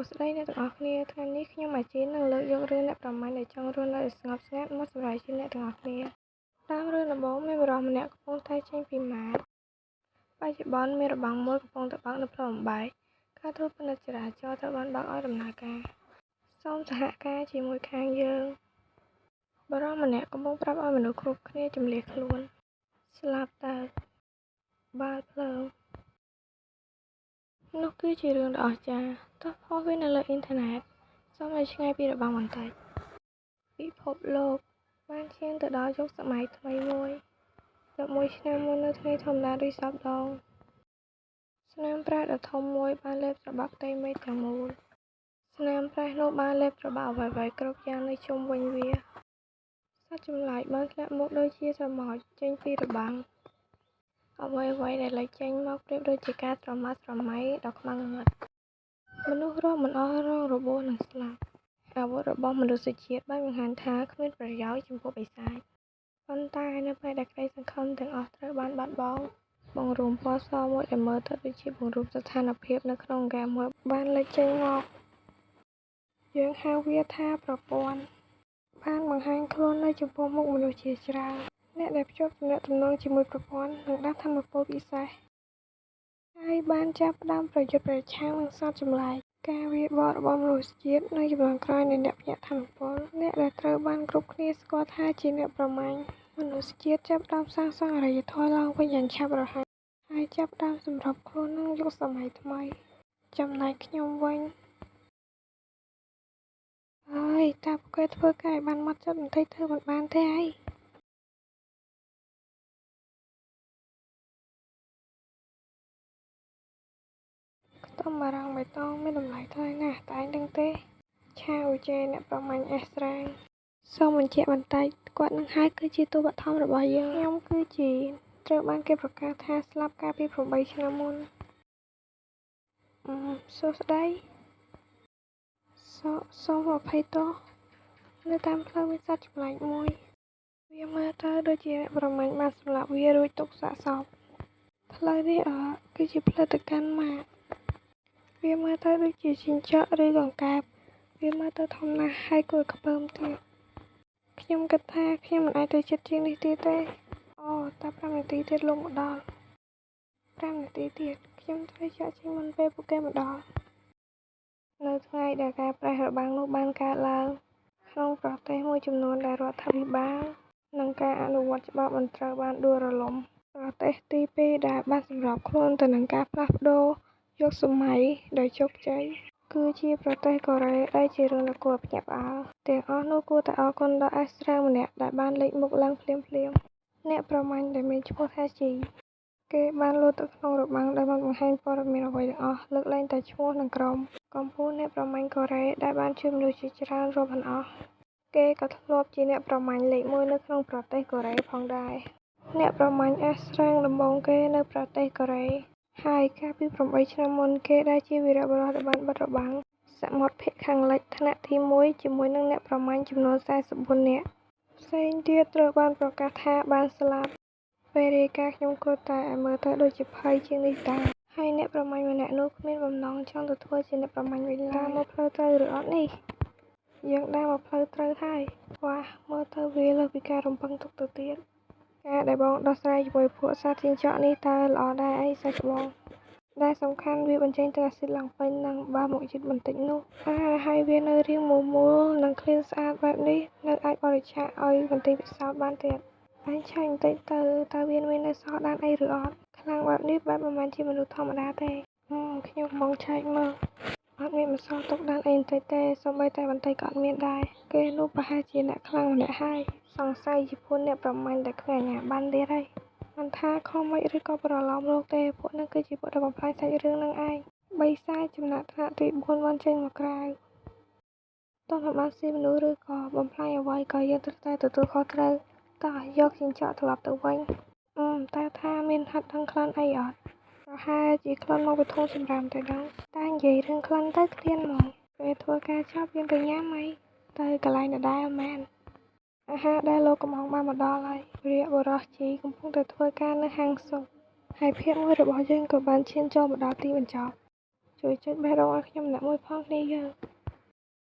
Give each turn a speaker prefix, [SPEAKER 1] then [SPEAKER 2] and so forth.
[SPEAKER 1] ស្តីអ្នកទាំងអស់គ្នាថ្ងៃនេះខ្ញុំអាជីនឹងលើកយករឿងអ្នកប្រមាញ់ដែលចង់រស់នៅស្ងប់ស្ងាត់មកសម្រាប់ជូនអ្នកទាំងអស់គ្នាតាមរឿងដំបូងមានបុរសម្នាក់កំពុងតែចេញពីម៉ាតបច្ចុប្បន្នមានរបាំងមួយកំពុងតែបើកនៅផ្លូវបំបែកការត្រួតពិនិត្យចរាចរណ៍ត្រូវបានបើកឲ្យដំណើរការសូមសហការជាមួយខាងយើងបុរសម្នាក់កំពុងប្រាប់ឲ្យមនុស្សគ្រប់គ្នាជម្លៀសខ្លួនស្លាប់ទៅបាល់ភ្លើងនោះគឺជារឿងដ៏អស្ចារ្យទោះផុសវានៅលើអ៊ីនធឺណិតសូមឲ្យឆ្ងាយពីរបាំងបន្តិចពិភពលោកបានឈានទៅដល់យុគសម័យថ្មីមួយ11ឆ្នាំមុននៅថ្ងៃធម្មតាដូចសពដងស្នាមប្រេះដ៏ធំមួយបានលេបត្របាក់ផ្ទៃមេឃទាំងមូលស្នាមប្រេះនោះបានលេបត្របាក់អ្វីៗគ្រប់យ៉ាងនៅជុំវិញវាសត្វចម្លែកបានធ្លាក់មកដូចជាស្រមោចចេញពីរបាំងអ្វីដែលលេចចេញមកប្រៀបដូចជាការត្រម៉ាត់ត្រមៃដ៏ខ្មៅងងឹតមនុស្សរាប់មិនអស់រងរបួសនិងស្លាប់អាវុធរបស់មនុស្សជាតិបានបង្ហាញថាគ្មានប្រយោជន៍ចំពោះបិសាចប៉ុន្តែនៅពេលដែលក្តីសង្ឃឹមទាំងអស់ត្រូវបានបាត់បង់បង្រួមពណ៌សមួយដែលមើលទៅដូចជាបង្រួមស្ថានភាពនៅក្នុងហ្គេមមួយបានលេចចេញមកយើងហៅវាថាប្រព័ន្ធបានបង្ហាញខ្លួននៅចំពោះមុខមនុស្សជាច្រើនអ្នកដែលភ្ជាប់ទំនាក់ទំនងជាមួយប្រព័ន្ធនឹងដាស់ថាមពលពិសេសហើយបានចាប់ផ្ដើមប្រយុទ្ធប្រឆាំងនឹងសត្វចម្លែកការវាយបករបស់មនុស្សជាតិនៅជំនាន់ក្រោយនៃអ្នកភ្ញាក់ថាមពលអ្នកដែលត្រូវបានគ្រប់គ្នាស្គាល់ថាជាអ្នកប្រមាញ់មនុស្សជាតិចាប់ផ្ដើមសាងសង់អរិយធម៌ឡើងវិញយ៉ាងឆាប់រហ័សហើយចាប់ផ្ដើមសម្របខ្លួននឹងយុគសម័យថ្មីចំណែកខ្ញុំវិញហើយតើពួកគេធ្វើការឲ្យបានម៉ត់ចត់បន្តិចទៅមិនបានទេអីខ្ទឹមបារាំងបៃតងមានតម្លៃថ្លៃណាស់តែឯងដឹងទេឆាវជេអ្នកប្រមាញ់អេស្រែងសូមបញ្ជាក់បន្តិចគាត់នឹងហើយគឺជាតួបឋមរបស់យើងខ្ញុំគឺជាត្រូវបានគេប្រកាសថាស្លាប់កាលពី8ឆ្នាំមុនសួស្តីសូមអភ័យទោសនៅតាមផ្លូវមានសត្វចម្លែកមួយវាមើលទៅដូចជាអ្នកប្រមាញ់បានសម្លាប់វារួចទុកសាកសពផ្លូវនេះគឺជាផ្លូវទៅកាន់ម៉ាកវាមើលទៅដូចជាជីងចក់ឬកង្កែបវាមើលទៅធំណាស់ហើយគួរខ្ពើមទៀតខ្ញុំគិតថាខ្ញុំមិនអាចទៅជិតជាងនេះទៀតទេអូតែ5នាទីទៀតលោកមកដល់5នាទីទៀតខ្ញុំត្រូវចាក់ចេញមុនពេលពួកគេមកដល់នៅថ្ងៃដែលការប្រេះរបាំងនោះបានកើតឡើងក្នុងប្រទេសមួយចំនួនដែលរដ្ឋាភិបាលនិងការអនុវត្តច្បាប់មិនត្រូវបានដួលរលំប្រទេសទី2ដែលបានសម្របខ្លួនទៅនឹងការផ្លាស់ប្ដូរយុគសម័យដោយជោគជ័យគឺជាប្រទេសកូរ៉េដែលជារឿងដ៏គួរឲ្យភ្ញាក់ផ្អើលទាំងអស់នោះគួរតែអរគុណដល់អេស្រែងម្នាក់ដែលបានលេចមុខឡើងភ្លាមអ្នកប្រមាញ់ដែលមានឈ្មោះថាជីគេបានលោតទៅក្នុងរបាំងដោយបានបង្ហាញព័ត៌មានអ្វីទាំងអស់លើកលែងតែឈ្មោះនិងក្រុមកម្ពុជាអ្នកប្រមាញ់កូរ៉េដែលបានជួយមនុស្សជាច្រើនរាប់មិនអស់គេក៏ធ្លាប់ជាអ្នកប្រមាញ់លេខ1នៅក្នុងប្រទេសកូរ៉េផងដែរអ្នកប្រមាញ់អេស្រែងដំបូងគេនៅប្រទេសកូរ៉េហើយកាលពី8ឆ្នាំមុនគេដែលជាវីរបុរសដែលបានបិទរបាំងសមុទ្រភាគខាងលិចថ្នាក់ទី1ជាមួយនឹងអ្នកប្រមាញ់ចំនួន44នាក់ផ្សេងទៀតត្រូវបានប្រកាសថាបានស្លាប់ពេលរាយការណ៍ខ្ញុំគិតតែមើលទៅដូចជាភ័យជាងនេះតាហើយអ្នកប្រមាញ់ម្នាក់នោះគ្មានបំណងចង់ទៅធ្វើជាអ្នកប្រមាញ់វិញឡើយមកផ្លូវត្រូវឬអត់នេះយើងដើរមកផ្លូវត្រូវហើយវ៉ាមើលទៅវាលើសពីការរំពឹងទុកទៅទៀតការដែលបងដោះស្រាយជាមួយពួកសត្វជីងចក់នេះតើល្អដែរអីសាច់បងដែលសំខាន់វាបញ្ចេញទៅអាស៊ីតឡើងពេញនិងបើមកយឺតបន្តិចនោះហើយវានៅរាងមូលនិងគ្លៀនស្អាតបែបនេះនៅអាចបរិច្ឆេទឲ្យបន្តិចពិសោធន៍បានទៀតអញឆាញ់បន្តិចទៅតើវាមាននៅសល់ដានអីឬអត់ខ្លាំងបែបនេះបែបមិនមែនជាមនុស្សធម្មតាទេខ្ញុំបងឆែកមើលអត់មានបន្សល់ទុកដានអីបន្តិចទេសូម្បីតែបន្តិចក៏អត់មានដែរគេនោះប្រហែលជាអ្នកខ្លាំងម្នាក់ហើយសង្ស័យជាពួកអ្នកប្រមាញ់ដែលគ្មានអាជ្ញាប័ណ្ណទៀតហើយមិនថាខំមិនឬក៏ប្រឡំលោកទេពួកនឹងគឺជាពួកដែលបំផ្លាញសាច់រឿងនឹងឯងបិសាចចំណាក់ថ្នាក់ទី4បានចេញមកក្រៅតោះមិនបានស៊ីមនុស្សឬក៏បំផ្លាញអ្វីក៏យើងត្រូវតែទទួលខុសត្រូវតោះយកជីងចក់ត្រឡប់ទៅវិញតែថាមានហិតដឹងក្លិនអីអត់ប្រហែលជាក្លិនមកពីធុងសម្រាមទៅដឹងតែនិយាយរឿងក្លិនទៅឃ្លានហ្មងពេលធ្វើការចប់យើងទៅញ៉ាំអីទៅកន្លែងដដែលមែនអាហារដែលលោកកំងបានមកដល់ហើយវីរបុរសជីកំពុងតែធ្វើការនៅហាងសុកហើយភាគមួយរបស់យើងក៏បានឈានចូលមកដល់ទីបញ្ចប់ ជួយចុចបេះដូងឲ្យខ្ញុំម្នាក់មួយផងគ្នាយើង